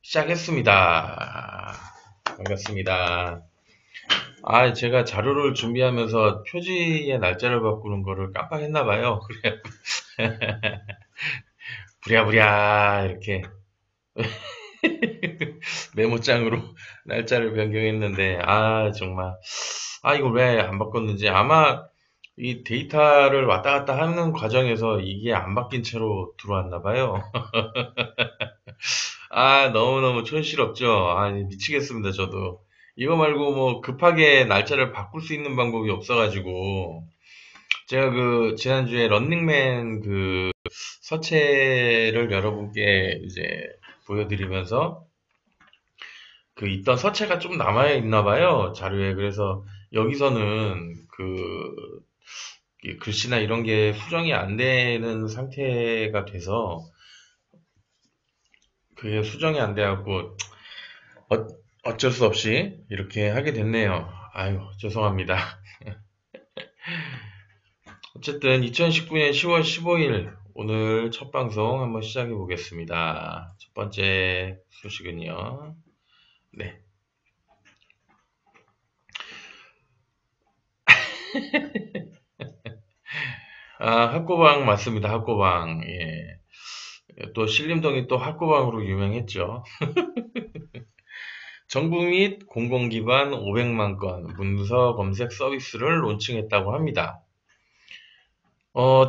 시작했습니다. 반갑습니다. 제가 자료를 준비하면서 표지의 날짜를 바꾸는 거를 깜빡했나봐요. 그래, 부랴부랴, 이렇게 메모장으로 날짜를 변경했는데, 정말. 이거 왜 안 바꿨는지. 아마 이 데이터를 왔다 갔다 하는 과정에서 이게 안 바뀐 채로 들어왔나봐요. 너무너무 촌스럽죠? 미치겠습니다, 저도. 이거 말고 뭐 급하게 날짜를 바꿀 수 있는 방법이 없어가지고, 제가 지난주에 런닝맨 서체를 여러분께 이제 보여드리면서, 있던 서체가 좀 남아 있나 봐요, 자료에. 그래서 여기서는 이 글씨나 이런 게 수정이 안 되는 상태가 돼서, 그게 수정이 안 돼갖고, 어, 어쩔 수 없이 이렇게 하게 됐네요. 아유, 죄송합니다. 어쨌든 2019년 10월 15일 오늘 첫 방송 한번 시작해 보겠습니다. 첫 번째 소식은요. 네. 학고방 맞습니다. 학고방. 예. 또 신림동이 또 학고방으로 유명했죠. 정부 및 공공기관 500만 건 문서 검색 서비스를 론칭했다고 합니다.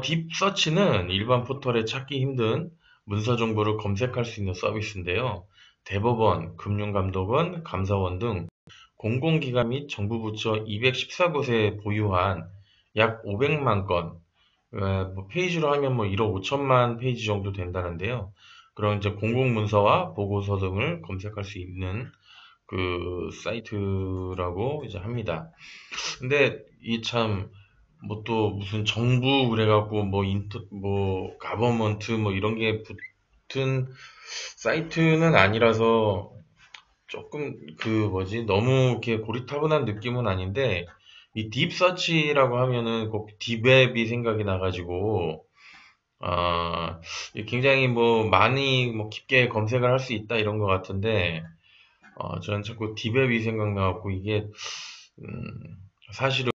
딥서치는 일반 포털에 찾기 힘든 문서 정보를 검색할 수 있는 서비스인데요. 대법원, 금융감독원, 감사원 등 공공기관 및 정부 부처 214곳에 보유한 약 500만 건, 뭐 페이지로 하면 뭐 1억 5천만 페이지 정도 된다는데요. 그런 이제 공공문서와 보고서 등을 검색할 수 있는 사이트라고 이제 합니다. 근데 이 참, 뭐 또 무슨 정부 그래갖고 뭐 가버먼트 뭐 이런 게 붙은 사이트는 아니라서 조금 뭐지 너무 이렇게 고리타분한 느낌은 아닌데 이 딥서치라고 하면은 꼭 딥웹이 생각이 나가지고 굉장히 뭐 많이 뭐 깊게 검색을 할 수 있다 이런 것 같은데 저는 자꾸 딥웹이 생각나갖고 이게 음, 사실은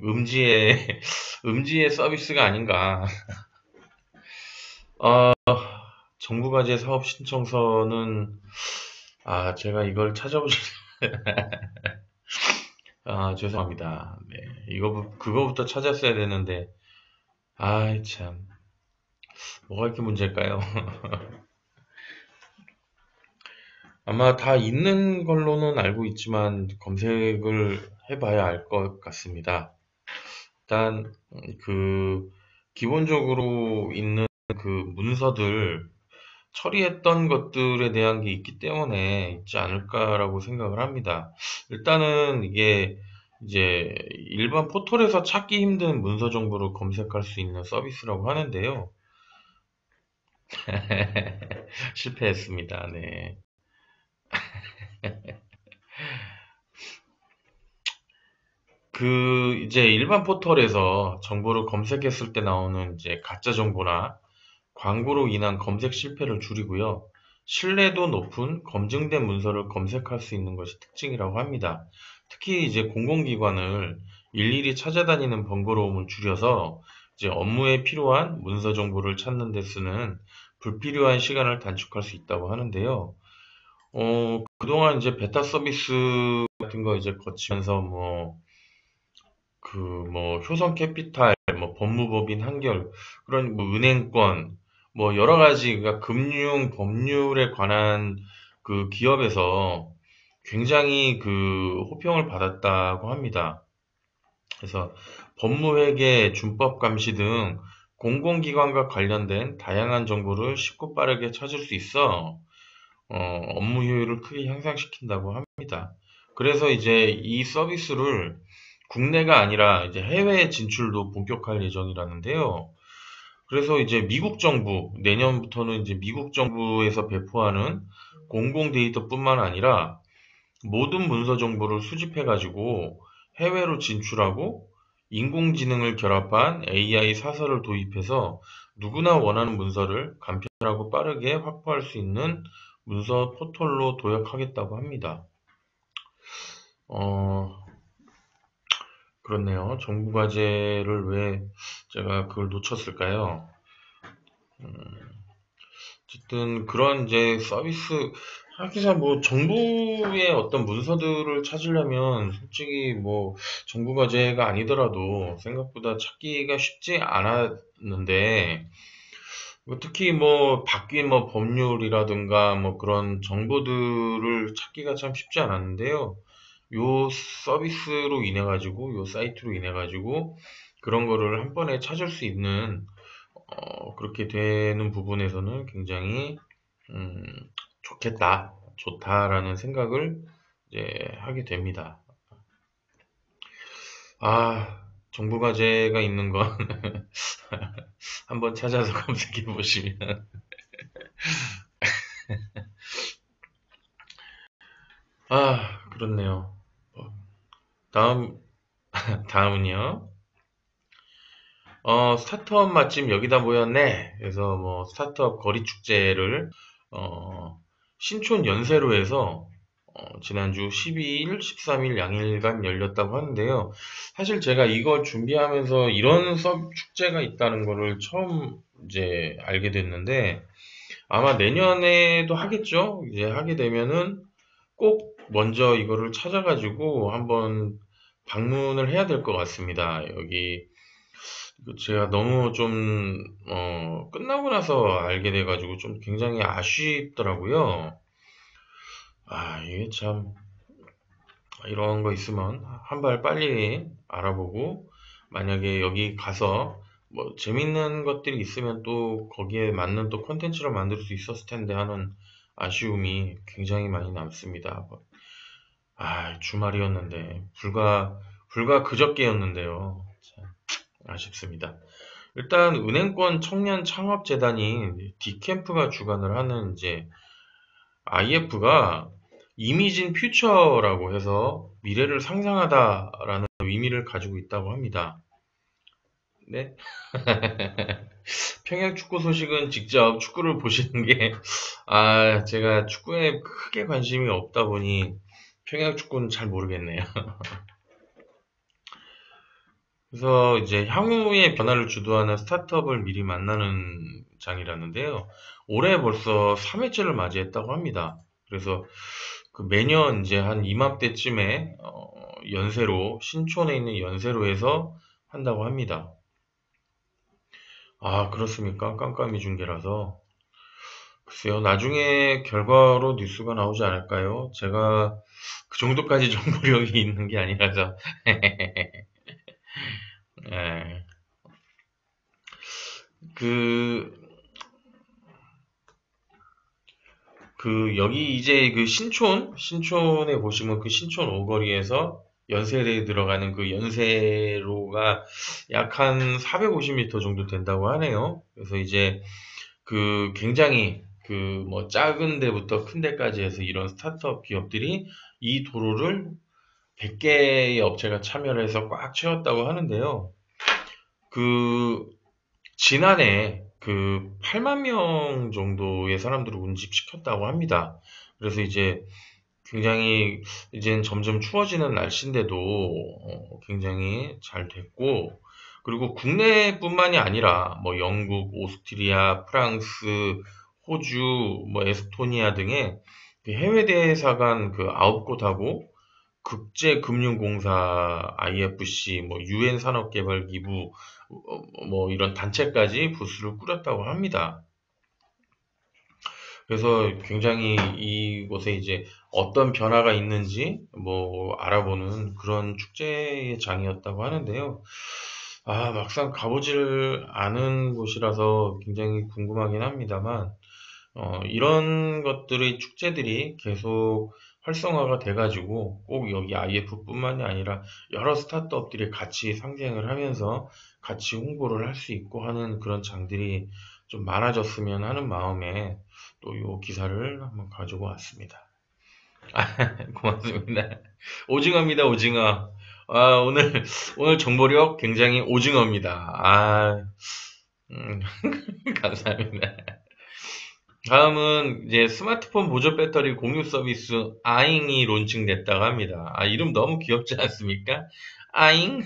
음지의 음지의 서비스가 아닌가. 어, 정부과제 사업 신청서는 제가 이걸 찾아보지 죄송합니다. 네, 그거부터 찾았어야 되는데 참 뭐가 이렇게 문제일까요? 아마 다 있는 걸로는 알고 있지만 검색을 해봐야 알 것 같습니다. 일단 기본적으로 있는 문서들 처리했던 것들에 대한 게 있기 때문에 있지 않을까라고 생각을 합니다. 일단은 이게 이제 일반 포털에서 찾기 힘든 문서 정보를 검색할 수 있는 서비스라고 하는데요. 실패했습니다. 네. 이제 일반 포털에서 정보를 검색했을 때 나오는 이제 가짜 정보나 광고로 인한 검색 실패를 줄이고요. 신뢰도 높은 검증된 문서를 검색할 수 있는 것이 특징이라고 합니다. 특히 이제 공공기관을 일일이 찾아다니는 번거로움을 줄여서 이제 업무에 필요한 문서 정보를 찾는 데 쓰는 불필요한 시간을 단축할 수 있다고 하는데요. 그동안 이제 베타 서비스 같은 거 이제 거치면서 뭐 효성캐피탈, 뭐 법무법인 한결, 그런 뭐 은행권, 뭐 여러 가지 그러니까 금융 법률에 관한 기업에서 굉장히 호평을 받았다고 합니다. 그래서 법무회계, 준법감시 등 공공기관과 관련된 다양한 정보를 쉽고 빠르게 찾을 수 있어 업무 효율을 크게 향상시킨다고 합니다. 그래서 이제 이 서비스를 국내가 아니라 이제 해외 진출도 본격화할 예정이라는데요. 그래서 이제 미국 정부, 내년부터는 이제 미국 정부에서 배포하는 공공 데이터뿐만 아니라 모든 문서 정보를 수집해가지고 해외로 진출하고 인공지능을 결합한 AI 사설을 도입해서 누구나 원하는 문서를 간편하고 빠르게 확보할 수 있는 문서 포털로 도약하겠다고 합니다. 어, 그렇네요. 정부과제를 왜 제가 그걸 놓쳤을까요? 어쨌든 그런 이제 서비스 하기사 뭐 정부의 어떤 문서들을 찾으려면 솔직히 뭐 정부 과제가 아니더라도 생각보다 찾기가 쉽지 않았는데 뭐 특히 뭐 바뀐 뭐 법률이라든가 뭐 그런 정보들을 찾기가 참 쉽지 않았는데요. 요 서비스로 인해 가지고 요 사이트로 인해 가지고 그런 거를 한 번에 찾을 수 있는 그렇게 되는 부분에서는 굉장히 음, 좋겠다, 좋다라는 생각을 이제 하게 됩니다. 아, 정부 과제가 있는 건 한번 찾아서 검색해 보시면 그렇네요. 다음 다음은요. 스타트업 맛집 여기다 모였네. 그래서 뭐 스타트업 거리 축제를 신촌 연세로에서 지난주 12일, 13일 양일간 열렸다고 하는데요. 사실 제가 이걸 준비하면서 이런 수업 축제가 있다는 거를 처음 이제 알게 됐는데 아마 내년에도 하겠죠. 이제 하게 되면은 꼭 먼저 이거를 찾아가지고 한번 방문을 해야 될 것 같습니다. 여기 제가 너무 좀 끝나고 나서 알게 돼가지고 좀 굉장히 아쉽더라고요. 이게 참 이런 거 있으면 한 발 빨리 알아보고 만약에 여기 가서 뭐 재밌는 것들이 있으면 또 거기에 맞는 또 콘텐츠를 만들 수 있었을 텐데 하는 아쉬움이 굉장히 많이 남습니다. 주말이었는데 불과 그저께였는데요. 참 아쉽습니다. 일단 은행권 청년 창업재단인 디캠프가 주관을 하는 이제 IF가 이미진 퓨처라고 해서 미래를 상상하다라는 의미를 가지고 있다고 합니다. 네? 평양 축구 소식은 직접 축구를 보시는 게, 제가 축구에 크게 관심이 없다 보니 평양 축구는 잘 모르겠네요. 그래서 이제 향후의 변화를 주도하는 스타트업을 미리 만나는 장이라는데요. 올해 벌써 3회째를 맞이했다고 합니다. 그래서 그 매년 이제 한 이맘때쯤에 연세로 신촌에 있는 연세로에서 한다고 합니다. 그렇습니까? 깜깜이 중계라서 글쎄요. 나중에 결과로 뉴스가 나오지 않을까요? 제가 그 정도까지 정보력이 있는 게 아니라서. 예. 그 여기 이제 그 신촌에 보시면 그 신촌 오거리에서 연세대에 들어가는 그 연세로가 약 한 450m 정도 된다고 하네요. 그래서 이제 그 굉장히 그 뭐 작은 데부터 큰 데까지 해서 이런 스타트업 기업들이 이 도로를 100개의 업체가 참여를 해서 꽉 채웠다고 하는데요. 그 지난해 그 8만 명 정도의 사람들을 운집시켰다고 합니다. 그래서 이제 굉장히 이젠 점점 추워지는 날씨인데도 굉장히 잘 됐고 그리고 국내뿐만이 아니라 뭐 영국, 오스트리아, 프랑스, 호주, 뭐 에스토니아 등의 그 해외 대사관 그 9곳하고 국제금융공사 IFC, 뭐 UN 산업개발기구, 뭐 이런 단체까지 부스를 꾸렸다고 합니다. 그래서 굉장히 이곳에 이제 어떤 변화가 있는지 뭐 알아보는 그런 축제의 장이었다고 하는데요. 막상 가보질 않은 곳이라서 굉장히 궁금하긴 합니다만, 이런 것들의 축제들이 계속 활성화가 돼가지고 꼭 여기 IF뿐만이 아니라 여러 스타트업들이 같이 상생을 하면서 같이 홍보를 할 수 있고 하는 그런 장들이 좀 많아졌으면 하는 마음에 또 이 기사를 한번 가지고 왔습니다. 고맙습니다. 오징어입니다, 오징어. 오늘 정보력 굉장히 오징어입니다. 음, 감사합니다. 다음은 이제 스마트폰 보조 배터리 공유 서비스 아잉이 론칭됐다고 합니다. 아, 이름 너무 귀엽지 않습니까? 아잉?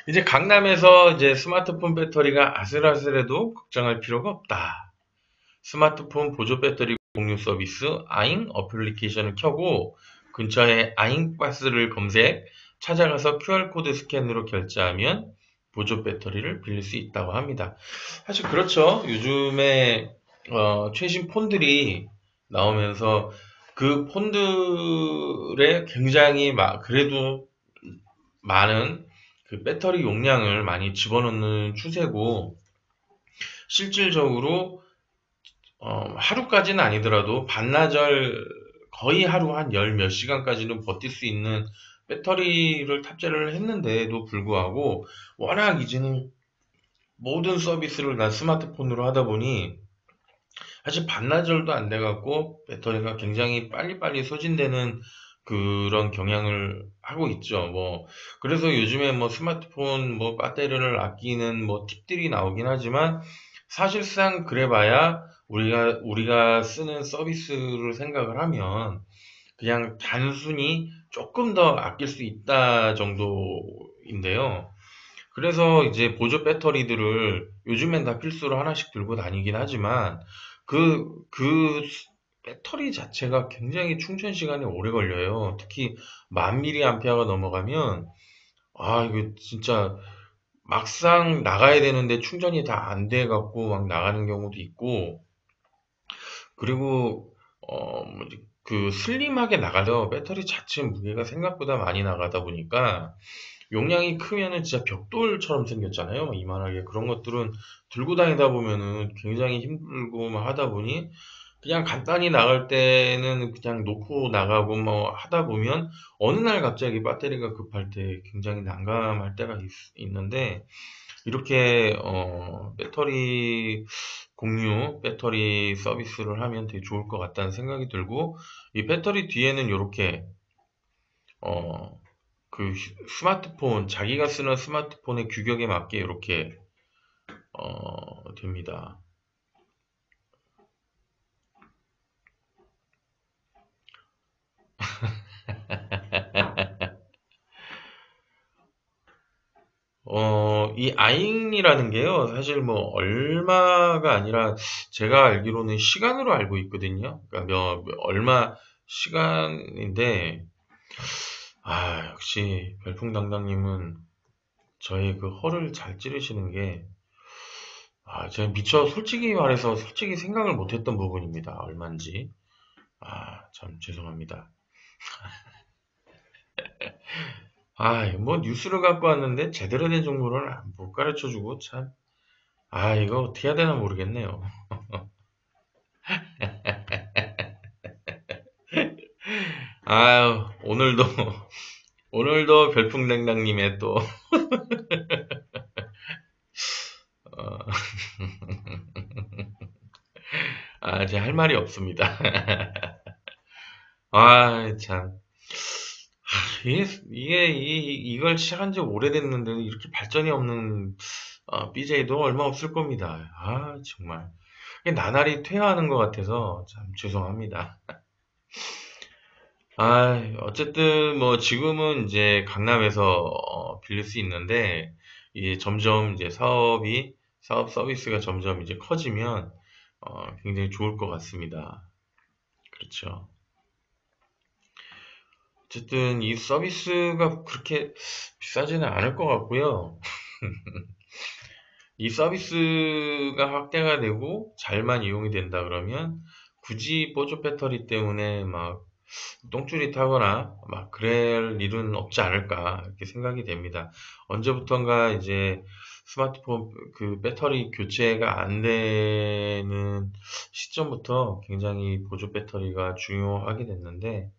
이제 강남에서 이제 스마트폰 배터리가 아슬아슬해도 걱정할 필요가 없다. 스마트폰 보조 배터리 공유 서비스 아잉 어플리케이션을 켜고 근처에 아잉 박스를 검색, 찾아가서 QR코드 스캔으로 결제하면 보조 배터리를 빌릴 수 있다고 합니다. 사실 그렇죠. 요즘에 최신 폰들이 나오면서 그 폰들에 굉장히 그래도 많은 그 배터리 용량을 많이 집어넣는 추세고 실질적으로 하루까지는 아니더라도 반나절 거의 하루 한 열 몇 시간까지는 버틸 수 있는 배터리를 탑재를 했는데도 불구하고 워낙 이제는 모든 서비스를 다 스마트폰으로 하다 보니 사실 반나절도 안 돼갖고 배터리가 굉장히 빨리빨리 소진되는 그런 경향을 하고 있죠. 뭐 그래서 요즘에 뭐 스마트폰 뭐 배터리를 아끼는 뭐 팁들이 나오긴 하지만 사실상 그래봐야 우리가 쓰는 서비스를 생각을 하면 그냥 단순히 조금 더 아낄 수 있다 정도인데요. 그래서 이제 보조 배터리들을 요즘엔 다 필수로 하나씩 들고 다니긴 하지만 그 배터리 자체가 굉장히 충전 시간이 오래 걸려요. 특히 1000mAh가 넘어가면 이거 진짜 막상 나가야 되는데 충전이 다 안 돼 갖고 막 나가는 경우도 있고 그리고 뭐지 그 슬림하게 나가려 배터리 자체 무게가 생각보다 많이 나가다 보니까 용량이 크면은 진짜 벽돌처럼 생겼잖아요. 막 이만하게. 그런 것들은 들고 다니다 보면은 굉장히 힘들고 막 하다 보니 그냥 간단히 나갈 때는 그냥 놓고 나가고 뭐 하다 보면 어느 날 갑자기 배터리가 급할 때 굉장히 난감할 때가 있는데 이렇게 배터리 공유 배터리 서비스를 하면 되게 좋을 것 같다는 생각이 들고 이 배터리 뒤에는 이렇게 어, 그 스마트폰, 자기가 쓰는 스마트폰의 규격에 맞게 이렇게, 됩니다. 이 아잉이라는 게요, 사실 뭐 얼마가 아니라 제가 알기로는 시간으로 알고 있거든요. 그러니까 얼마 시간인데, 역시 별풍당당님은 저의 그 허를 잘 찌르시는 게, 제가 미처 솔직히 말해서 솔직히 생각을 못했던 부분입니다. 얼마인지. 참 죄송합니다. 뭐 뉴스를 갖고 왔는데 제대로 된 정보를 못 가르쳐 주고 참. 이거 어떻게 해야 되나 모르겠네요. 오늘도, 오늘도 별풍당당님의 또, 어, 제가 할 말이 없습니다. 참. 이걸 시작한 지 오래됐는데 이렇게 발전이 없는 BJ도 얼마 없을 겁니다. 정말. 이게 나날이 퇴화하는 것 같아서 참 죄송합니다. 어쨌든 뭐 지금은 이제 강남에서 빌릴 수 있는데 이제 점점 이제 사업 서비스가 점점 이제 커지면 굉장히 좋을 것 같습니다. 그렇죠. 어쨌든 이 서비스가 그렇게 비싸지는 않을 것 같고요. 이 서비스가 확대가 되고 잘만 이용이 된다 그러면 굳이 보조 배터리 때문에 막 똥줄이 타거나 막 그럴 일은 없지 않을까 이렇게 생각이 됩니다. 언제부턴가 이제 스마트폰 그 배터리 교체가 안 되는 시점부터 굉장히 보조 배터리가 중요하게 됐는데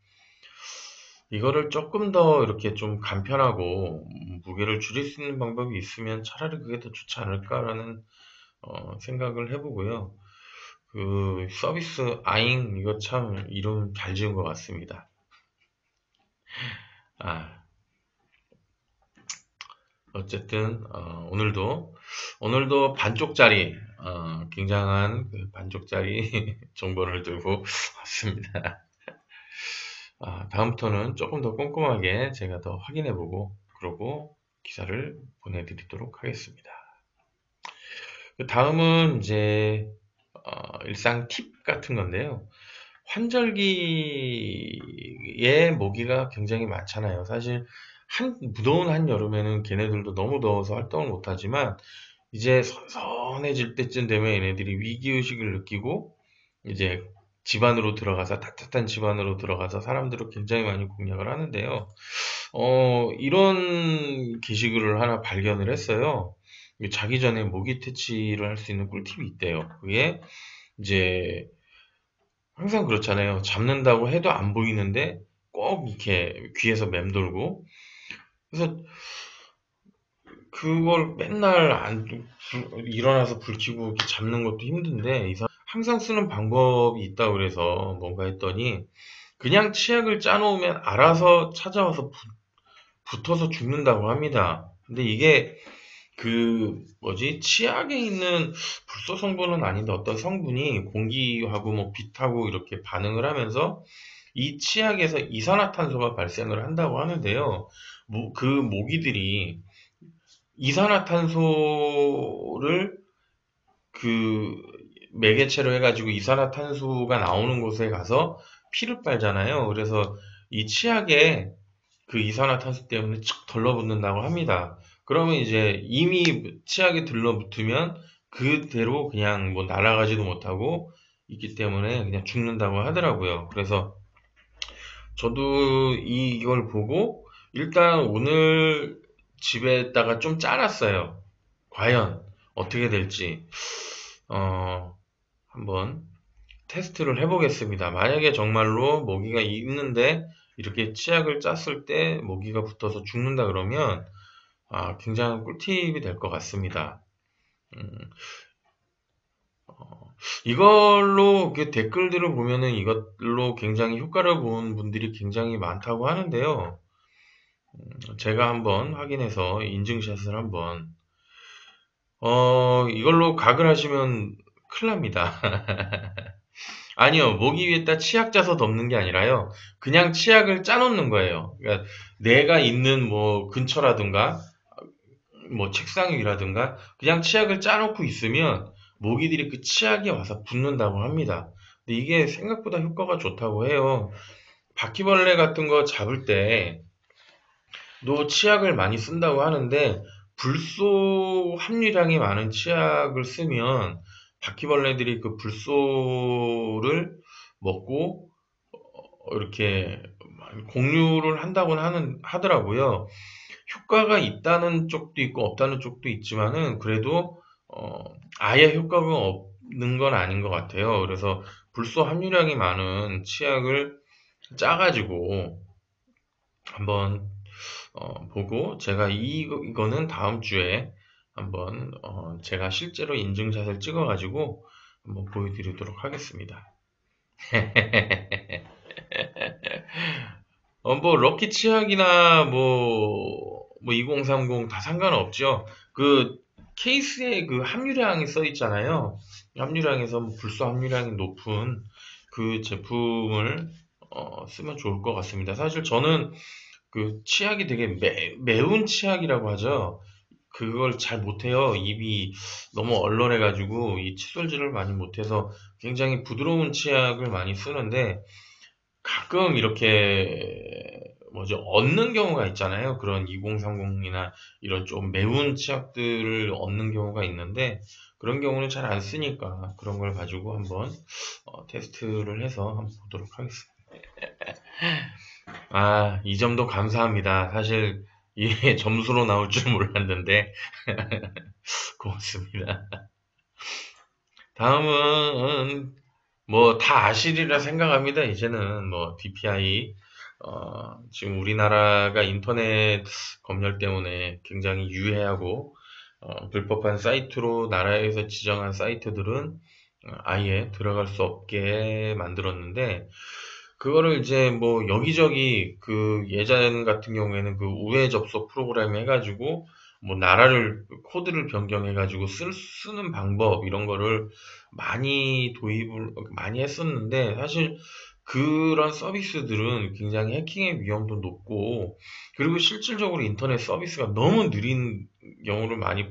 이거를 조금 더 이렇게 좀 간편하고 무게를 줄일 수 있는 방법이 있으면 차라리 그게 더 좋지 않을까라는 생각을 해보고요. 그 서비스 아잉 이거 참 이름 잘 지은 것 같습니다. 아, 어쨌든 오늘도 반쪽짜리 굉장한 그 반쪽짜리 정보를 들고 왔습니다. 다음부터는 조금 더 꼼꼼하게 제가 더 확인해보고 그러고 기사를 보내드리도록 하겠습니다. 그 다음은 이제 일상 팁 같은 건데요. 환절기에 모기가 굉장히 많잖아요. 사실 무더운 한여름에는 걔네들도 너무 더워서 활동을 못하지만 이제 선선해질 때쯤 되면 얘네들이 위기의식을 느끼고 이제 집 안으로 들어가서 따뜻한 집 안으로 들어가서 사람들을 굉장히 많이 공략을 하는데요. 이런 게시글을 하나 발견을 했어요. 자기 전에 모기 퇴치를 할 수 있는 꿀팁이 있대요. 그게 이제 항상 그렇잖아요. 잡는다고 해도 안 보이는데 꼭 이렇게 귀에서 맴돌고. 그래서 그걸 맨날 일어나서 불 켜고 이렇게 잡는 것도 힘든데, 항상 쓰는 방법이 있다고 그래서 뭔가 했더니, 그냥 치약을 짜놓으면 알아서 찾아와서 붙어서 죽는다고 합니다. 근데 이게 치약에 있는 불소 성분은 아닌데 어떤 성분이 공기하고 뭐 빛하고 이렇게 반응을 하면서 이 치약에서 이산화탄소가 발생을 한다고 하는데요. 그 모기들이 이산화탄소를 그 매개체로 해가지고 이산화탄소가 나오는 곳에 가서 피를 빨잖아요. 그래서 이 치약에 그 이산화탄소 때문에 척 들러붙는다고 합니다. 그러면 이제 이미 치약에 들러붙으면 그대로 그냥 뭐 날아가지도 못하고 있기 때문에 그냥 죽는다고 하더라고요. 그래서 저도 이걸 보고 일단 오늘 집에다가 좀 짜놨어요. 과연 어떻게 될지 한번 테스트를 해보겠습니다. 만약에 정말로 모기가 있는데 이렇게 치약을 짰을 때 모기가 붙어서 죽는다 그러면 굉장한 꿀팁이 될 것 같습니다. 음, 이걸로 그 댓글들을 보면은 이걸로 굉장히 효과를 본 분들이 굉장히 많다고 하는데요. 제가 한번 확인해서 인증샷을 한번 이걸로 각을 하시면 큰일 납니다. 아니요, 모기 위에다 치약 짜서 덮는 게 아니라요. 그냥 치약을 짜놓는 거예요. 그러니까 내가 있는 뭐 근처라든가 뭐 책상 위라든가 그냥 치약을 짜놓고 있으면 모기들이 그 치약에 와서 붙는다고 합니다. 근데 이게 생각보다 효과가 좋다고 해요. 바퀴벌레 같은 거 잡을 때도 치약을 많이 쓴다고 하는데 불소 함유량이 많은 치약을 쓰면 바퀴벌레들이 그 불소를 먹고 이렇게 공유를 한다고는 하더라고요. 효과가 있다는 쪽도 있고 없다는 쪽도 있지만은 그래도 아예 효과가 없는 건 아닌 것 같아요. 그래서 불소 함유량이 많은 치약을 짜가지고 한번 보고 제가 이거는 다음 주에 한번 제가 실제로 인증샷을 찍어가지고 한번 보여드리도록 하겠습니다. 뭐 럭키 치약이나 뭐 2030 다 상관없죠. 그 케이스에 그 함유량이 써 있잖아요. 함유량에서 뭐 불소 함유량이 높은 그 제품을 쓰면 좋을 것 같습니다. 사실 저는 그 치약이 되게 매운 치약이라고 하죠. 그걸 잘 못해요. 입이 너무 얼얼해가지고 이 칫솔질을 많이 못해서 굉장히 부드러운 치약을 많이 쓰는데 가끔 이렇게 얻는 경우가 있잖아요. 그런 2030이나 이런 좀 매운 치약들을 얻는 경우가 있는데 그런 경우는 잘 안 쓰니까 그런 걸 가지고 한번 테스트를 해서 한번 보도록 하겠습니다. 이 점도 감사합니다. 사실 이게 점수로 나올 줄 몰랐는데 고맙습니다. 다음은 뭐 다 아시리라 생각합니다. 이제는 뭐 DPI 지금 우리나라가 인터넷 검열 때문에 굉장히 유해하고 불법한 사이트로 나라에서 지정한 사이트들은 아예 들어갈 수 없게 만들었는데 그거를 이제 뭐 여기저기 그 예전 같은 경우에는 그 우회 접속 프로그램 해가지고 뭐 나라를 코드를 변경해가지고 쓰는 방법 이런 거를 많이 도입을 많이 했었는데 사실 그런 서비스들은 굉장히 해킹의 위험도 높고 그리고 실질적으로 인터넷 서비스가 너무 느린 경우를 많이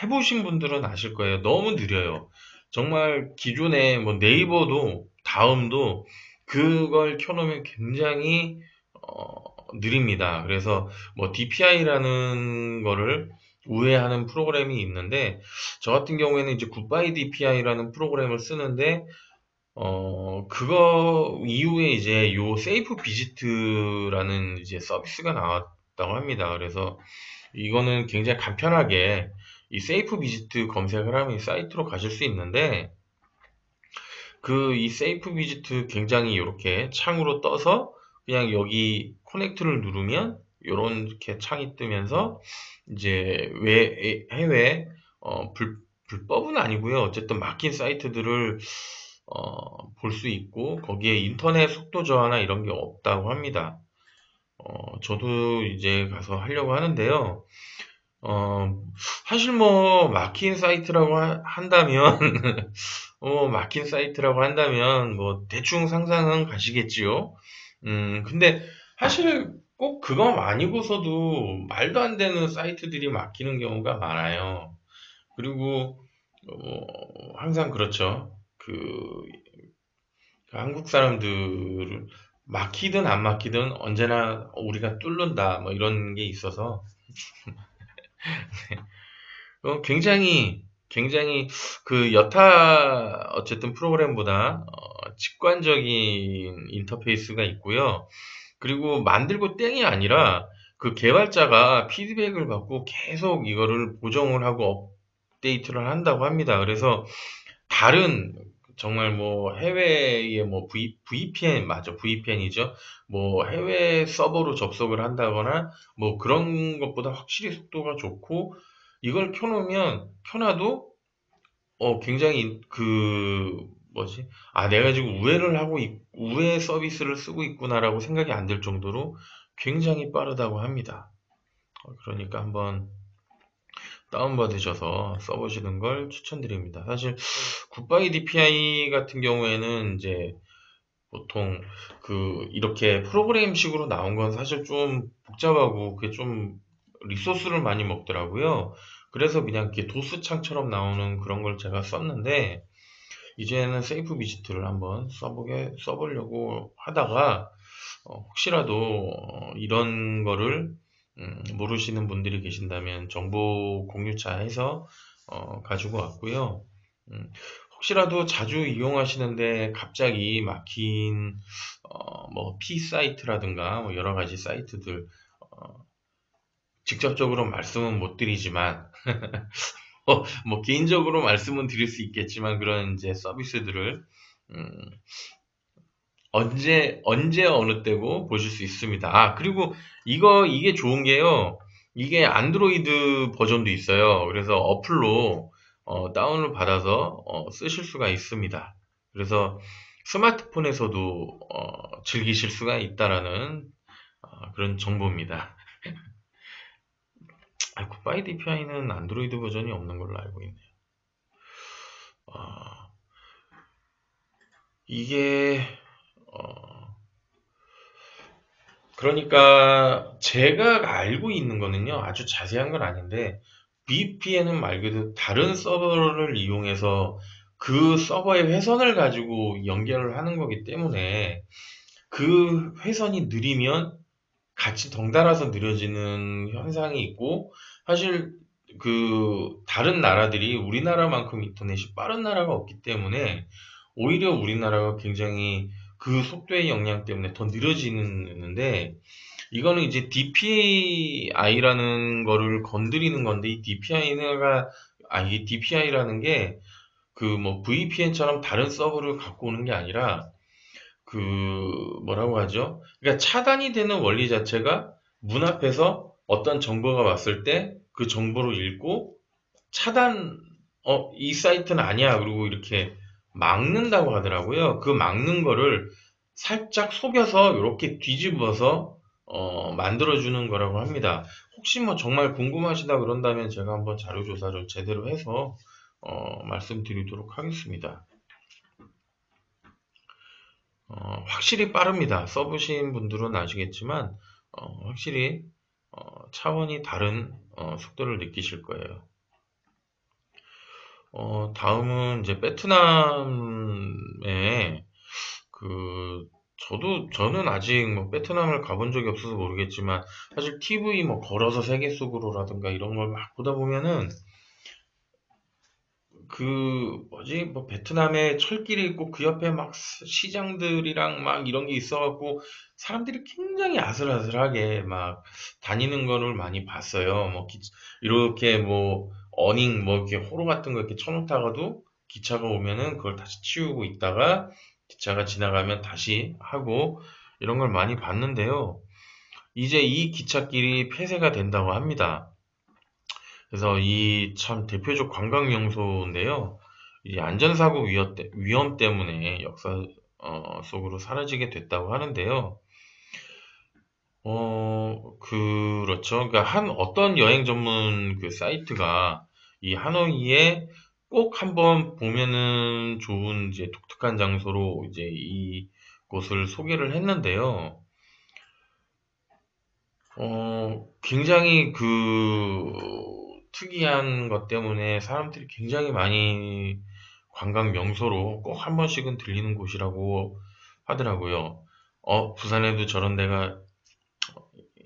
해보신 분들은 아실 거예요. 너무 느려요. 정말 기존에 뭐 네이버도 다음도 그걸 켜놓으면 굉장히 느립니다. 그래서 뭐 DPI라는 거를 우회하는 프로그램이 있는데 저 같은 경우에는 이제 굿바이 DPI라는 프로그램을 쓰는데 그거 이후에 이제 요 세이프 비지트라는 이제 서비스가 나왔다고 합니다. 그래서 이거는 굉장히 간편하게 이 세이프 비지트 검색을 하면 이 사이트로 가실 수 있는데 그 이 세이프 비지트 굉장히 이렇게 창으로 떠서 그냥 여기 커넥트를 누르면 이렇게 창이 뜨면서 이제 해외 불법은 아니고요. 어쨌든 막힌 사이트들을 볼 수 있고 거기에 인터넷 속도 저하나 이런 게 없다고 합니다. 저도 이제 가서 하려고 하는데요. 어, 사실 뭐 막힌 사이트라고 한다면 막힌 사이트라고 한다면 뭐 대충 상상은 가시겠지요. 근데 사실 꼭 그거 아니고서도 말도 안 되는 사이트들이 막히는 경우가 많아요. 그리고 항상 그렇죠. 그 한국 사람들을 막히든 안 막히든 언제나 우리가 뚫는다 뭐 이런 게 있어서 굉장히 그 여타 어쨌든 프로그램보다 직관적인 인터페이스가 있고요. 그리고 만들고 땡이 아니라 그 개발자가 피드백을 받고 계속 이거를 보정을 하고 업데이트를 한다고 합니다. 그래서 다른 정말 뭐 해외에 뭐 VPN 맞아 VPN이죠. 뭐 해외 서버로 접속을 한다거나 뭐 그런 것보다 확실히 속도가 좋고 이걸 켜놔도 굉장히 뭐지? 아 내가 지금 우회 서비스를 쓰고 있구나라고 생각이 안 들 정도로 굉장히 빠르다고 합니다. 그러니까 한번 다운받으셔서 써보시는 걸 추천드립니다. 사실 굿바이 DPI 같은 경우에는 이제 보통 이렇게 프로그램식으로 나온 건 사실 좀 복잡하고 그게 좀 리소스를 많이 먹더라고요. 그래서 그냥 이렇게 도스 창처럼 나오는 그런 걸 제가 썼는데 이제는 세이프 비지트를 한번 써보려고 하다가 혹시라도 이런 거를 모르시는 분들이 계신다면 정보 공유차 해서 가지고 왔고요. 음, 혹시라도 자주 이용하시는데 갑자기 막힌 뭐 P 사이트라든가 뭐 여러 가지 사이트들 직접적으로 말씀은 못 드리지만 뭐 개인적으로 말씀은 드릴 수 있겠지만 그런 이제 서비스들을 음, 언제 어느 때고 보실 수 있습니다. 아, 그리고 이게 좋은 게요. 이게 안드로이드 버전도 있어요. 그래서 어플로 다운을 받아서 쓰실 수가 있습니다. 그래서 스마트폰에서도 즐기실 수가 있다라는 그런 정보입니다. 아, 굿바이 DPI는 안드로이드 버전이 없는 걸로 알고 있네요. 아, 이게 어, 그러니까 제가 알고 있는 거는요, 아주 자세한 건 아닌데, VPN은 말 그대로 다른 서버를 이용해서 그 서버의 회선을 가지고 연결을 하는 거기 때문에 그 회선이 느리면 같이 덩달아서 느려지는 현상이 있고, 사실 다른 나라들이 우리나라만큼 인터넷이 빠른 나라가 없기 때문에 오히려 우리나라가 굉장히 그 속도의 영향 때문에 더 느려지는데, 이거는 이제 DPI라는 거를 건드리는 건데, 이 DPI라는 게 뭐 VPN처럼 다른 서버를 갖고 오는 게 아니라 그 뭐라고 하죠? 그러니까 차단이 되는 원리 자체가 문 앞에서 어떤 정보가 왔을 때 그 정보를 읽고 차단, 이 사이트는 아니야. 그리고 이렇게 막는다고 하더라고요. 그 막는 거를 살짝 속여서 이렇게 뒤집어서 만들어주는 거라고 합니다. 혹시 뭐 정말 궁금하시다 그런다면 제가 한번 자료 조사를 제대로 해서 말씀드리도록 하겠습니다. 확실히 빠릅니다. 써보신 분들은 아시겠지만 확실히 차원이 다른 속도를 느끼실 거예요. 다음은 이제 베트남에 저는 아직 뭐 베트남을 가본 적이 없어서 모르겠지만 사실 TV 뭐 걸어서 세계 속으로라든가 이런 걸 막 보다 보면은 뭐지, 뭐, 베트남에 철길이 있고, 그 옆에 막 시장들이랑 막 이런 게 있어갖고, 사람들이 굉장히 아슬아슬하게 막 다니는 거를 많이 봤어요. 뭐, 이렇게 뭐, 뭐, 이렇게 호로 같은 거 이렇게 쳐놓다가도 기차가 오면은 그걸 다시 치우고 있다가, 기차가 지나가면 다시 하고, 이런 걸 많이 봤는데요. 이제 이 기찻길이 폐쇄가 된다고 합니다. 그래서 이 참 대표적 관광 명소인데요. 이 안전사고 위험 때문에 역사 속으로 사라지게 됐다고 하는데요. 그렇죠. 그러니까 어떤 여행 전문 그 사이트가 이 하노이에 꼭 한번 보면은 좋은 이제 독특한 장소로 이제 이 곳을 소개를 했는데요. 굉장히 특이한 것 때문에 사람들이 굉장히 많이 관광 명소로 꼭 한 번씩은 들리는 곳이라고 하더라고요. 부산에도 저런 데가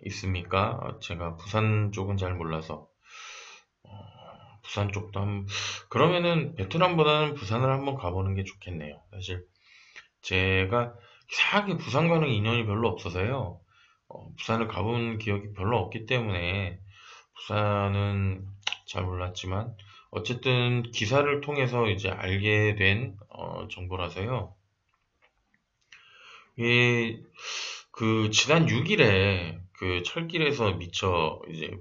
있습니까? 제가 부산 쪽은 잘 몰라서. 부산 쪽도 그러면은 베트남보다는 부산을 한번 가보는 게 좋겠네요. 사실 제가 이상하게 부산과는 인연이 별로 없어서요. 부산을 가본 기억이 별로 없기 때문에 부산은 잘 몰랐지만 어쨌든 기사를 통해서 이제 알게 된 정보라서요. 이게 지난 6일에 그 철길에서 미처 이제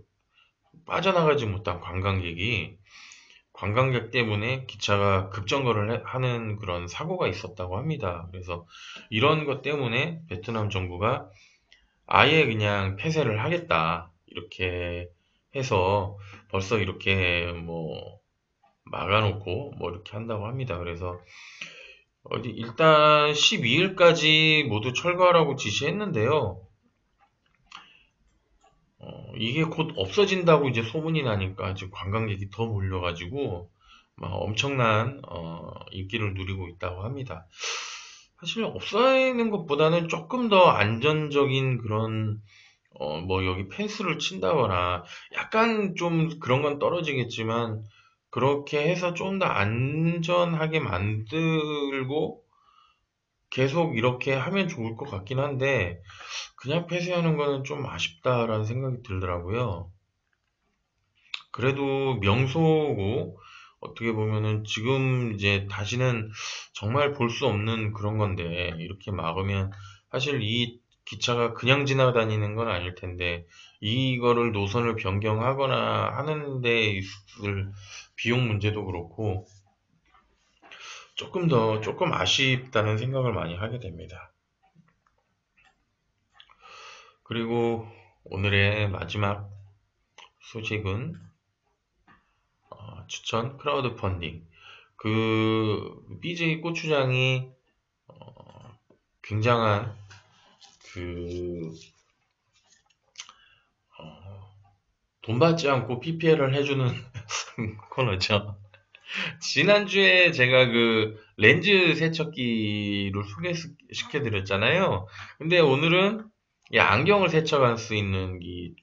빠져나가지 못한 관광객 때문에 기차가 급정거를 하는 그런 사고가 있었다고 합니다. 그래서 이런 것 때문에 베트남 정부가 아예 그냥 폐쇄를 하겠다. 이렇게 해서 벌써 이렇게 뭐 막아놓고 뭐 이렇게 한다고 합니다. 그래서 일단 12일까지 모두 철거하라고 지시했는데요. 이게 곧 없어진다고 이제 소문이 나니까 지금 관광객이 더 몰려가지고 막 엄청난 인기를 누리고 있다고 합니다. 사실 없애는 것보다는 조금 더 안전적인 그런 뭐 여기 펜스를 친다거나 약간 좀 그런 건 떨어지겠지만 그렇게 해서 좀 더 안전하게 만들고 계속 이렇게 하면 좋을 것 같긴 한데 그냥 폐쇄하는 거는 좀 아쉽다라는 생각이 들더라고요. 그래도 명소고 어떻게 보면은 지금 이제 다시는 정말 볼 수 없는 그런 건데 이렇게 막으면 사실 이 기차가 그냥 지나다니는 건 아닐 텐데 이거를 노선을 변경하거나 하는 데 있을 비용 문제도 그렇고 조금 아쉽다는 생각을 많이 하게 됩니다. 그리고 오늘의 마지막 소식은 추천 크라우드 펀딩. BJ 고추장이 굉장한 그, 어, 돈 받지 않고 PPL을 해주는 코너죠. 지난주에 제가 렌즈 세척기를 소개시켜드렸잖아요. 근데 오늘은 이 안경을 세척할 수 있는 이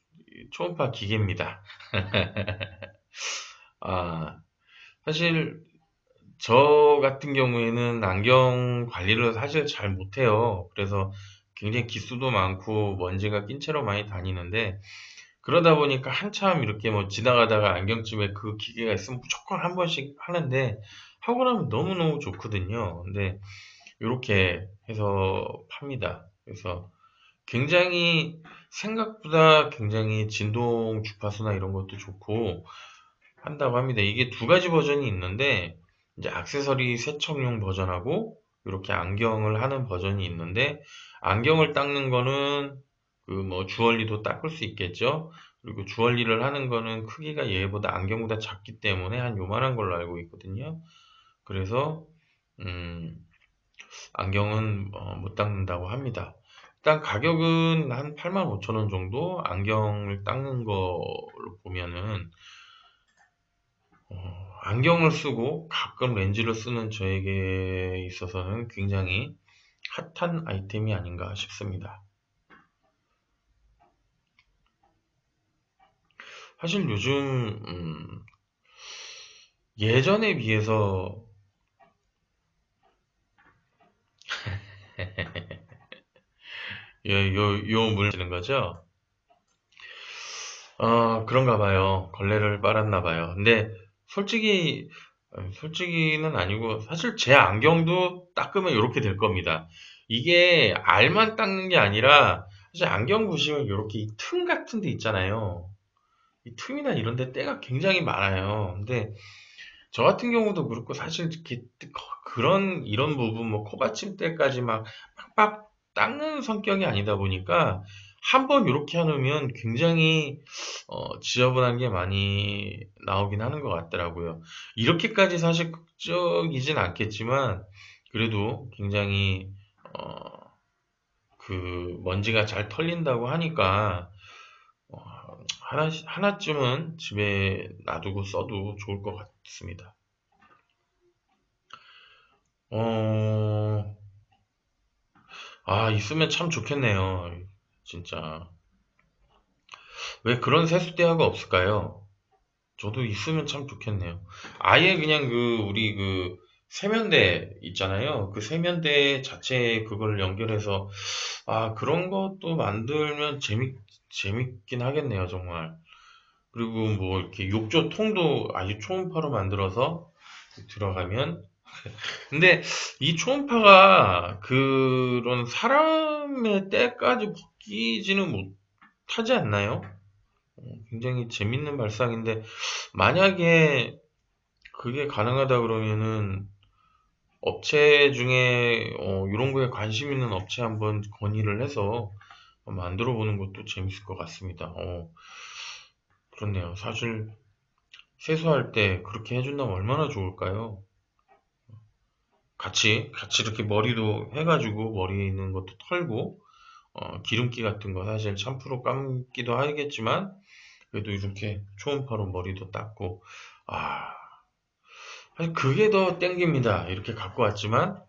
초음파 기계입니다. 아, 사실 저 같은 경우에는 안경 관리를 사실 잘 못해요. 그래서 굉장히 기수도 많고 먼지가 낀 채로 많이 다니는데 그러다 보니까 한참 이렇게 뭐 지나가다가 안경집에 그 기계가 있으면 무조건 한 번씩 하는데 하고 나면 너무너무 좋거든요. 근데 이렇게 해서 팝니다. 그래서 굉장히 생각보다 굉장히 진동 주파수나 이런 것도 좋고 한다고 합니다. 이게 두 가지 버전이 있는데 이제 액세서리 세척용 버전하고 이렇게 안경을 하는 버전이 있는데 안경을 닦는 거는 그 뭐 주얼리도 닦을 수 있겠죠. 그리고 주얼리를 하는 거는 크기가 얘보다 안경보다 작기 때문에 한 요만한 걸로 알고 있거든요. 그래서 음, 안경은 못 닦는다고 합니다. 일단 가격은 한 85,000원 정도 안경을 닦는 걸로 보면은 안경을 쓰고 가끔 렌즈를 쓰는 저에게 있어서는 굉장히 핫한 아이템이 아닌가 싶습니다. 사실 요즘 예전에 비해서 요 물리는 거죠? 그런가 봐요. 걸레를 빨았나 봐요. 근데 솔직히 솔직히는 아니고 사실 제 안경도 닦으면 이렇게 될 겁니다. 이게 알만 닦는 게 아니라 사실 안경 보시면 이렇게 이 틈 같은 데 있잖아요. 이 틈이나 이런 데 때가 굉장히 많아요. 근데 저 같은 경우도 그렇고 사실 이렇게 그런 이런 부분 뭐 코받침대까지 막 빡빡 닦는 성격이 아니다 보니까 한번 이렇게 해놓으면 굉장히 지저분한 게 많이 나오긴 하는 것 같더라고요. 이렇게까지 사실 극적이진 않겠지만 그래도 굉장히 어, 그 먼지가 잘 털린다고 하니까 어, 하나쯤은 집에 놔두고 써도 좋을 것 같습니다. 어, 있으면 참 좋겠네요. 진짜. 왜 그런 세수대야가 없을까요? 저도 있으면 참 좋겠네요. 아예 그냥 우리 세면대 있잖아요. 그 세면대 자체에 그걸 연결해서, 그런 것도 만들면 재밌긴 하겠네요, 정말. 그리고 뭐, 이렇게 욕조 통도 아주 초음파로 만들어서 들어가면 근데 이 초음파가 그런 사람의 때까지 벗기지는 못하지 않나요? 굉장히 재밌는 발상인데 만약에 그게 가능하다 그러면은 업체 중에 이런 거에 관심 있는 업체 한번 건의를 해서 만들어 보는 것도 재밌을 것 같습니다. 그렇네요. 사실 세수할 때 그렇게 해준다면 얼마나 좋을까요? 같이 이렇게 머리도 해가지고 머리에 있는 것도 털고 기름기 같은 거 사실 샴푸로 감기도 하겠지만 그래도 이렇게 초음파로 머리도 닦고 아 사실 그게 더 땡깁니다. 이렇게 갖고 왔지만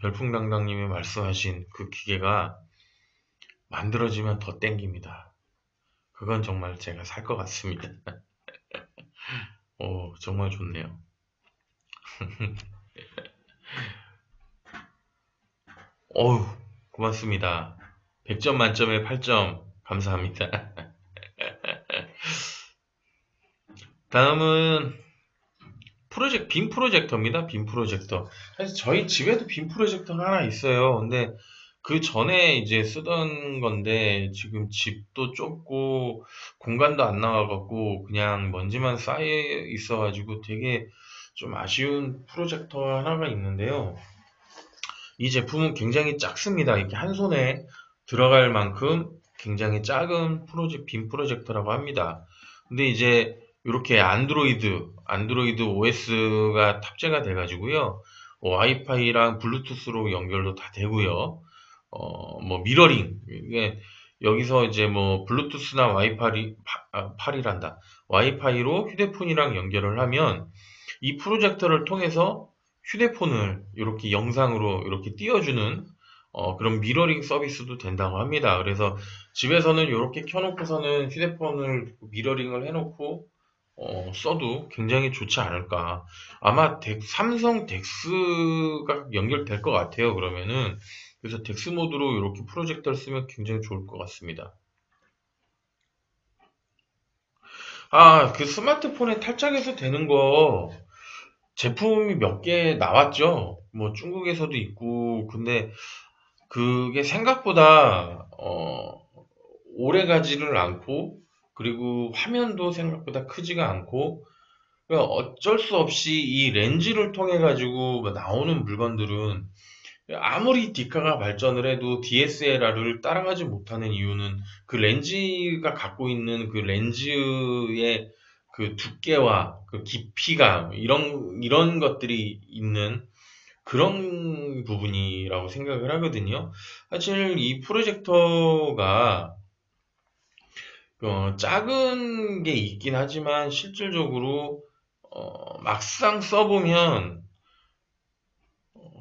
별풍당당님이 말씀하신 그 기계가 만들어지면 더 땡깁니다. 그건 정말 제가 살 것 같습니다. 정말 좋네요. 어우 고맙습니다. 100점 만점에 8점 감사합니다. 다음은 빔 프로젝터입니다. 빔 프로젝터. 사실 저희 집에도 빔 프로젝터가 하나 있어요. 근데 그 전에 이제 쓰던 건데 지금 집도 좁고 공간도 안 나와갖고 그냥 먼지만 쌓여 있어가지고 되게 좀 아쉬운 프로젝터 하나가 있는데요. 이 제품은 굉장히 작습니다. 이렇게 한 손에 들어갈 만큼 굉장히 작은 빔 프로젝터라고 합니다. 근데 이제 이렇게 안드로이드 OS가 탑재가 돼가지고요. 와이파이랑 블루투스로 연결도 다 되고요. 뭐 미러링 이게 여기서 이제 뭐 블루투스나 파리란다. 와이파이로 휴대폰이랑 연결을 하면 이 프로젝터를 통해서 휴대폰을 이렇게 영상으로 이렇게 띄워주는 그런 미러링 서비스도 된다고 합니다. 그래서 집에서는 이렇게 켜놓고서는 휴대폰을 미러링을 해놓고 써도 굉장히 좋지 않을까. 아마 삼성 덱스가 연결될 것 같아요. 그러면은 그래서 덱스 모드로 이렇게 프로젝터를 쓰면 굉장히 좋을 것 같습니다. 그 스마트폰에 탈착해서 되는 거 제품이 몇 개 나왔죠. 뭐 중국에서도 있고 근데 그게 생각보다 오래 가지를 않고 그리고 화면도 생각보다 크지가 않고 그러니까 어쩔 수 없이 이 렌즈를 통해 가지고 나오는 물건들은 아무리 디카가 발전을 해도 DSLR을 따라가지 못하는 이유는 그 렌즈가 갖고 있는 그 렌즈의 그 두께와 그 깊이가 이런 것들이 있는 그런 부분이라고 생각을 하거든요. 사실 이 프로젝터가 작은 게 있긴 하지만 실질적으로 막상 써보면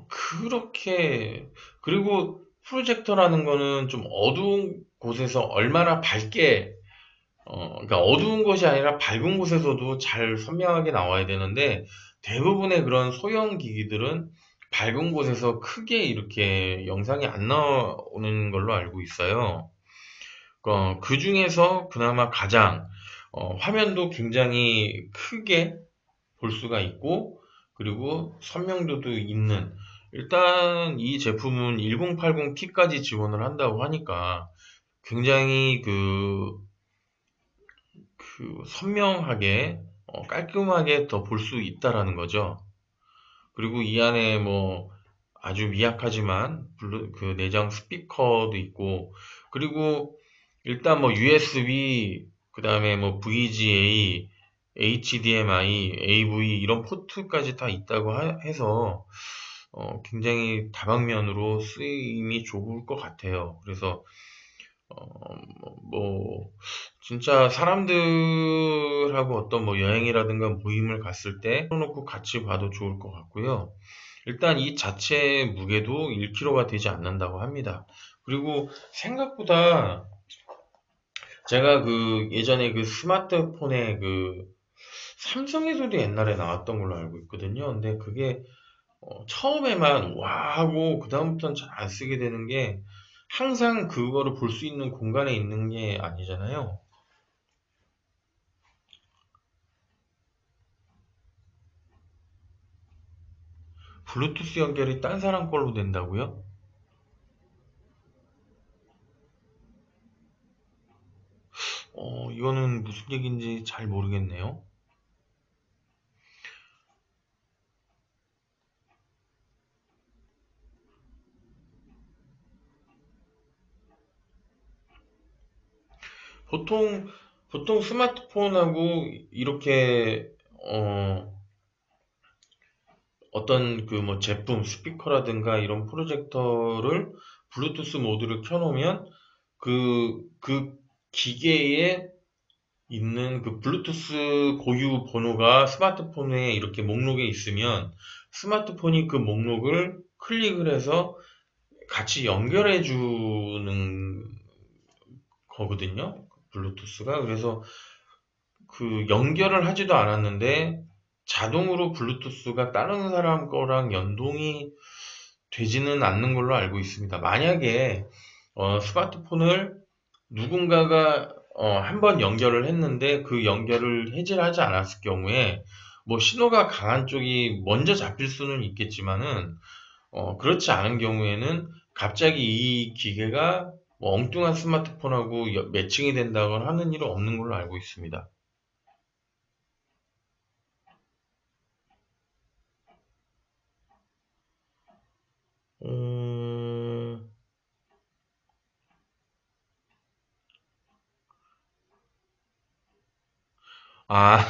그렇게 그리고 프로젝터라는 거는 좀 어두운 곳에서 얼마나 밝게 그러니까 어두운 곳이 아니라 밝은 곳에서도 잘 선명하게 나와야 되는데 대부분의 그런 소형 기기들은 밝은 곳에서 크게 이렇게 영상이 안 나오는 걸로 알고 있어요. 그 중에서 그나마 가장 화면도 굉장히 크게 볼 수가 있고 그리고 선명도도 있는 일단 이 제품은 1080p까지 지원을 한다고 하니까 굉장히 그 선명하게 깔끔하게 더 볼 수 있다라는 거죠. 그리고 이 안에 뭐 아주 미약하지만 그 내장 스피커도 있고 그리고 일단 뭐 USB 그다음에 뭐 VGA, HDMI, AV 이런 포트까지 다 있다고 해서 굉장히 다방면으로 쓰임이 좋을 것 같아요. 그래서 뭐 진짜 사람들하고 어떤 뭐 여행이라든가 모임을 갔을 때 틀어놓고 같이 봐도 좋을 것 같고요. 일단 이 자체의 무게도 1kg가 되지 않는다고 합니다. 그리고 생각보다 제가 그 예전에 그 스마트폰에 그 삼성에서도 옛날에 나왔던 걸로 알고 있거든요. 근데 그게 처음에만 와 하고 그다음부터는 잘 안 쓰게 되는 게 항상 그거를 볼 수 있는 공간에 있는 게 아니잖아요. 블루투스 연결이 딴 사람 걸로 된다고요? 이거는 무슨 얘기인지 잘 모르겠네요. 보통, 보통 스마트폰하고 이렇게, 어떤 그 뭐 제품, 스피커라든가 이런 프로젝터를 블루투스 모드를 켜놓으면 그 기계에 있는 그 블루투스 고유 번호가 스마트폰에 이렇게 목록에 있으면 스마트폰이 그 목록을 클릭을 해서 같이 연결해 주는 거거든요. 블루투스가. 그래서 그 연결을 하지도 않았는데 자동으로 블루투스가 다른 사람 거랑 연동이 되지는 않는 걸로 알고 있습니다. 만약에 스마트폰을 누군가가 한 번 연결을 했는데 그 연결을 해지를 하지 않았을 경우에 뭐 신호가 강한 쪽이 먼저 잡힐 수는 있겠지만은 그렇지 않은 경우에는 갑자기 이 기계가 뭐 엉뚱한 스마트폰하고 매칭이 된다거나 하는 일은 없는 걸로 알고 있습니다. 음, 아,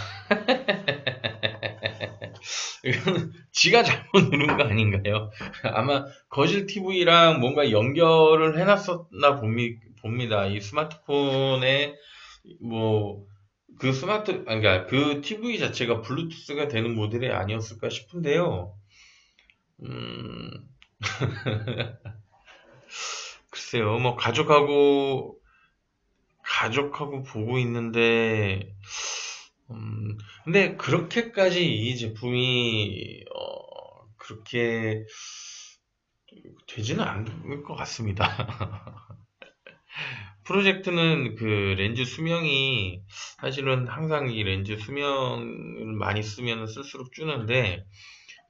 이거는 지가 잘못 누른 거 아닌가요? 아마 거실 TV랑 뭔가 연결을 해놨었나 봅니다. 이 스마트폰에 뭐 그 그러니까 그 TV 자체가 블루투스가 되는 모델이 아니었을까 싶은데요. 음, 글쎄요, 뭐 가족하고 보고 있는데, 근데 그렇게까지 이 제품이 그렇게 되지는 않을 것 같습니다. 프로젝트는 그 렌즈 수명이 사실은 항상 이 렌즈 수명을 많이 쓰면 쓸수록 주는데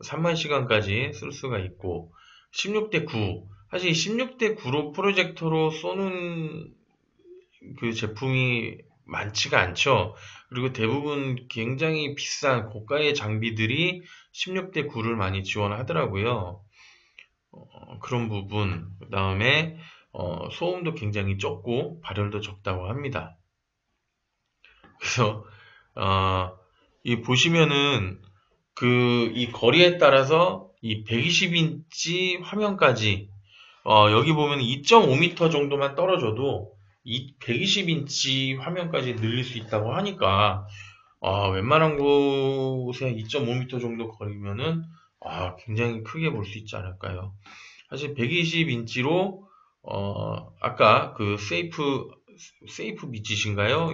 3만 시간까지 쓸 수가 있고 16대 9 사실 16대 9로 프로젝터로 쏘는 그 제품이 많지가 않죠. 그리고 대부분 굉장히 비싼 고가의 장비들이 16대 9를 많이 지원하더라고요. 그런 부분, 그 다음에 소음도 굉장히 적고 발열도 적다고 합니다. 그래서 이 보시면은 이 거리에 따라서 이 120인치 화면까지 여기 보면 2.5m 정도만 떨어져도 이 120인치 화면까지 늘릴 수 있다고 하니까 웬만한 곳에 2.5m 정도 거리면은 굉장히 크게 볼 수 있지 않을까요? 사실 120인치로 아까 그 세이프 비짓인가요?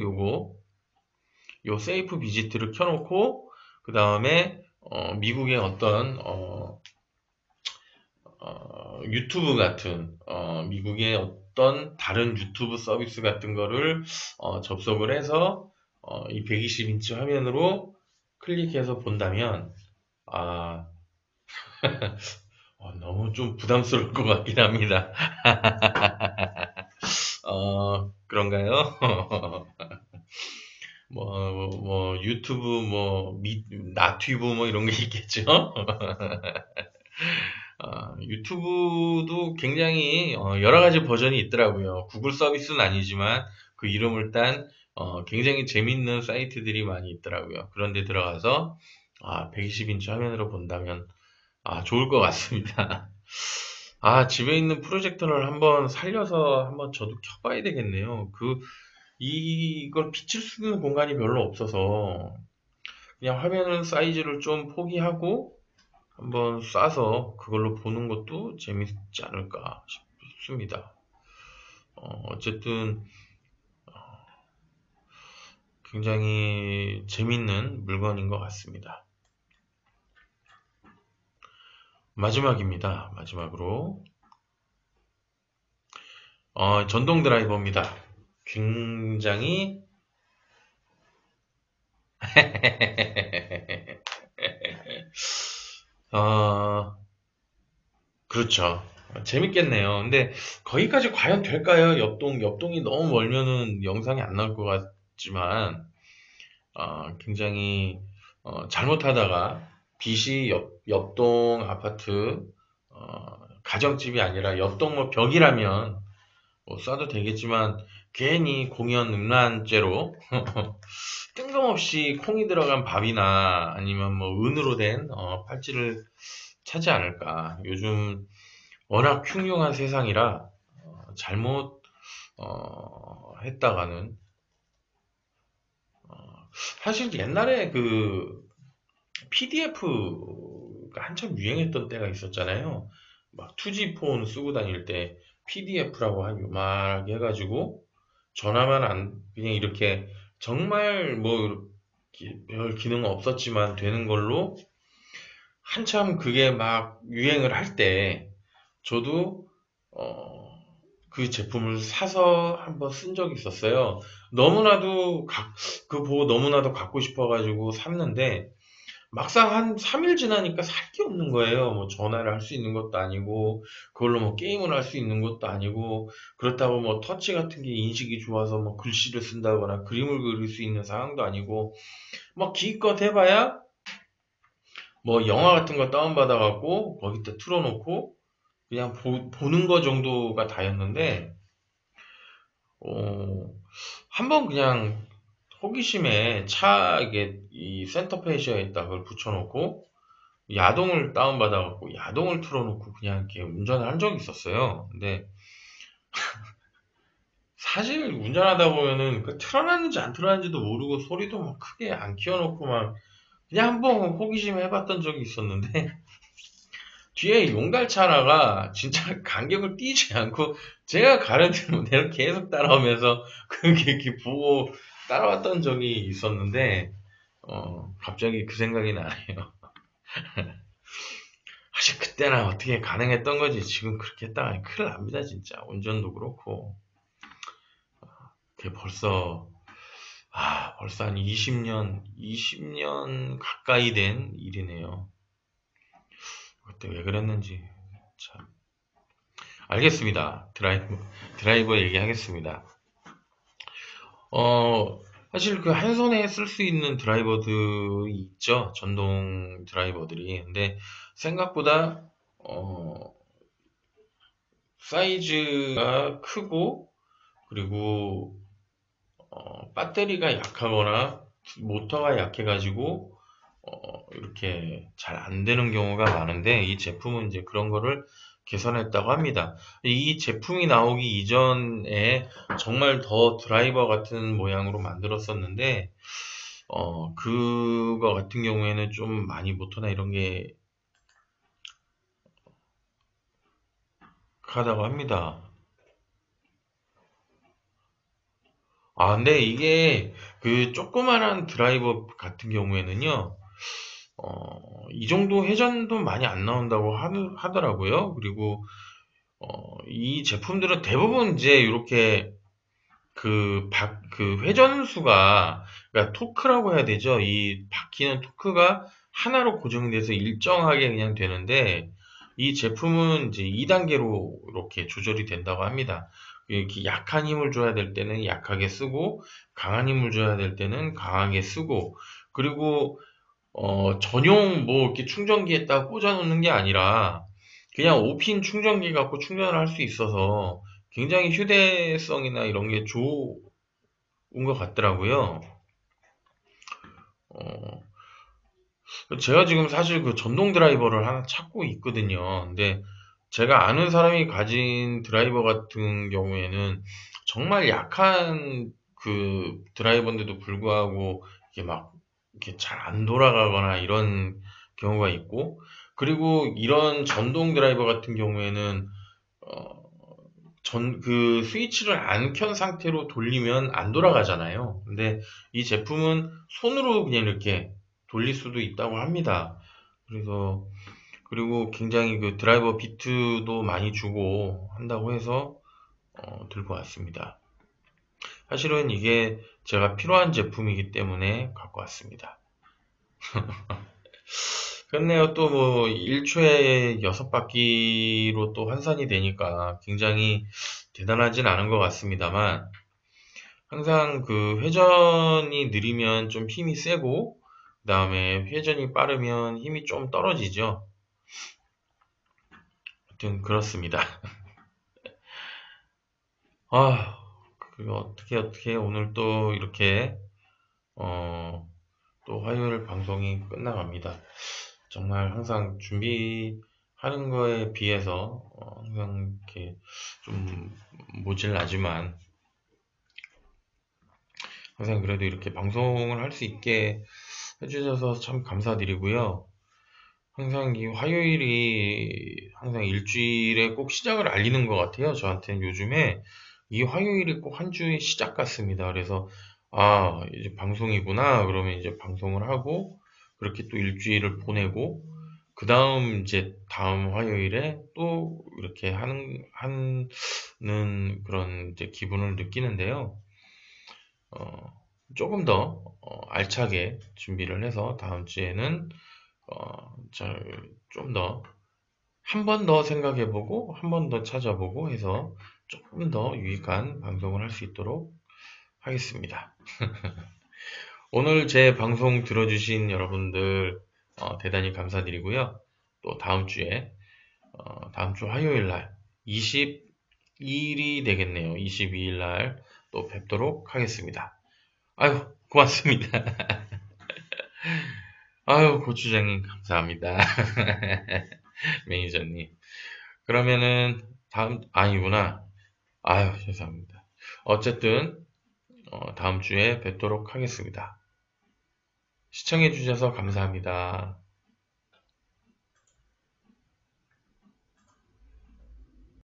요 세이프 비짓을 켜놓고 그 다음에 미국의 어떤 유튜브 같은 미국의 어떤 다른 유튜브 서비스 같은 거를 접속을 해서 이 120인치 화면으로 클릭해서 본다면 아 너무 좀 부담스러울 것 같긴 합니다. 그런가요? 유튜브, 나튜브, 이런 게 있겠죠? 유튜브도 굉장히, 여러 가지 버전이 있더라고요. 구글 서비스는 아니지만, 그 이름을 딴, 굉장히 재밌는 사이트들이 많이 있더라고요. 그런데 들어가서, 120인치 화면으로 본다면, 좋을 것 같습니다. 집에 있는 프로젝터를 한번 살려서 한번 저도 켜봐야 되겠네요. 이걸 비칠 수 있는 공간이 별로 없어서 그냥 화면 사이즈를 좀 포기하고 한번 쏴서 그걸로 보는 것도 재밌지 않을까 싶습니다. 어쨌든 굉장히 재밌는 물건인 것 같습니다. 마지막입니다. 마지막으로 전동 드라이버입니다. 굉장히 어, 그렇죠. 재밌겠네요. 근데 거기까지 과연 될까요? 옆동이 너무 멀면은 영상이 안 나올 것 같지만, 굉장히, 잘못하다가 빛이 옆동 아파트, 가정집이 아니라 옆동 벽이라면 쏴도 되겠지만, 괜히 공연 음란죄로 뜬금없이 콩이 들어간 밥이나 아니면 은으로 된 팔찌를 차지 않을까. 요즘 워낙 흉흉한 세상이라 잘못 했다가는 사실 옛날에 그 PDF가 한참 유행했던 때가 있었잖아요. 막 2G 폰 쓰고 다닐 때 PDF라고 한 요만하게 해가지고 전화만 안 그냥 이렇게 정말 별 기능 없었지만 되는 걸로 한참 그게 막 유행을 할 때 저도 어, 그 제품을 사서 한번 쓴 적이 있었어요. 너무나도 그 보고 너무나도 갖고 싶어가지고 샀는데 막상 한 3일 지나니까 살 게 없는 거예요. 뭐 전화를 할 수 있는 것도 아니고 그걸로 게임을 할 수 있는 것도 아니고 그렇다고 터치 같은 게 인식이 좋아서 글씨를 쓴다거나 그림을 그릴 수 있는 상황도 아니고 기껏 해봐야 영화 같은 거 다운받아 갖고 거기다 틀어놓고 그냥 보는 거 정도가 다였는데 어, 한번 그냥 호기심에 이게 이 센터페시아에다 그걸 붙여놓고 야동을 다운받아갖고 야동을 틀어놓고 그냥 이렇게 운전을 한 적이 있었어요. 근데 사실 운전하다 보면은 그 틀어놨는지 안 틀어놨는지도 모르고 소리도 크게 안 키워놓고 그냥 한번 호기심 해봤던 적이 있었는데 뒤에 용달차 하나가 진짜 간격을 띄지 않고 제가 가르치는 대로 계속 따라오면서 그게 이렇게 보고 따라왔던 적이 있었는데 갑자기 그 생각이 나네요. 사실 그때는 어떻게 가능했던 거지 지금 그렇게 했다가 큰일 납니다 진짜 운전도 그렇고 그게 벌써 한 20년 가까이 된 일이네요. 그때 왜 그랬는지 참 알겠습니다. 드라이버 얘기하겠습니다. 사실 그 한 손에 쓸 수 있는 드라이버들이 있죠. 전동 드라이버들이. 근데 생각보다, 사이즈가 크고, 그리고 배터리가 약하거나 모터가 약해가지고 이렇게 잘 안 되는 경우가 많은데, 이 제품은 이제 그런 거를 개선했다고 합니다. 이 제품이 나오기 이전에 정말 더 드라이버 같은 모양으로 만들었었는데, 그거 같은 경우에는 좀 많이 모터나 이런 게 하다고 합니다. 아, 근데 이게 그 조그만한 드라이버 같은 경우에는요, 이 정도 회전도 많이 안 나온다고 하더라고요. 그리고, 이 제품들은 대부분 이제 이렇게 그 회전수가, 그러니까 토크라고 해야 되죠. 이 바퀴는 토크가 하나로 고정돼서 일정하게 그냥 되는데, 이 제품은 이제 2단계로 이렇게 조절이 된다고 합니다. 이렇게 약한 힘을 줘야 될 때는 약하게 쓰고, 강한 힘을 줘야 될 때는 강하게 쓰고, 그리고 전용 뭐 이렇게 충전기에다 꽂아 놓는 게 아니라 그냥 5핀 충전기 갖고 충전을 할 수 있어서 굉장히 휴대성이나 이런 게 좋은 것 같더라고요. 어, 제가 지금 사실 그 전동 드라이버를 하나 찾고 있거든요. 근데 제가 아는 사람이 가진 드라이버 같은 경우에는 정말 약한 그 드라이버인데도 불구하고 이게 막 이렇게 잘 안 돌아가거나 이런 경우가 있고, 그리고 이런 전동 드라이버 같은 경우에는 어, 그 스위치를 안 켠 상태로 돌리면 안 돌아가잖아요. 근데 이 제품은 손으로 그냥 이렇게 돌릴 수도 있다고 합니다. 그래서, 그리고 굉장히 그 드라이버 비트도 많이 주고 한다고 해서 들고 왔습니다. 사실은 이게 제가 필요한 제품이기 때문에 갖고 왔습니다. 그렇네요. 또 뭐 1초에 6바퀴로 또 환산이 되니까 굉장히 대단하진 않은 것 같습니다만, 항상 그 회전이 느리면 좀 힘이 세고, 그 다음에 회전이 빠르면 힘이 좀 떨어지죠. 하여튼 그렇습니다. 아, 그 어떻게 오늘 또 이렇게 어, 또 화요일 방송이 끝나갑니다. 정말 항상 준비하는 거에 비해서 항상 이렇게 좀 모질라지만, 항상 그래도 이렇게 방송을 할 수 있게 해주셔서 참 감사드리고요. 항상 이 화요일이 항상 일주일에 꼭 시작을 알리는 것 같아요. 저한테는 요즘에 이 화요일이 꼭 한 주의 시작 같습니다. 그래서 아, 이제 방송이구나. 그러면 이제 방송을 하고 그렇게 또 일주일을 보내고, 그 다음 이제 다음 화요일에 또 이렇게 하는 그런 이제 기분을 느끼는데요. 어, 조금 더 알차게 준비를 해서 다음 주에는 좀 더, 한 번 더 생각해보고, 한 번 더 찾아보고 해서 조금 더 유익한 방송을 할 수 있도록 하겠습니다. 오늘 제 방송 들어주신 여러분들 대단히 감사드리고요. 또 다음 주에, 다음 주 화요일 날, 22일이 되겠네요. 22일 날 또 뵙도록 하겠습니다. 아유, 고맙습니다. 아유, 고추장님, 감사합니다. 매니저님. 그러면은, 아니구나. 아유, 죄송합니다. 어쨌든, 다음 주에 뵙도록 하겠습니다. 시청해주셔서 감사합니다.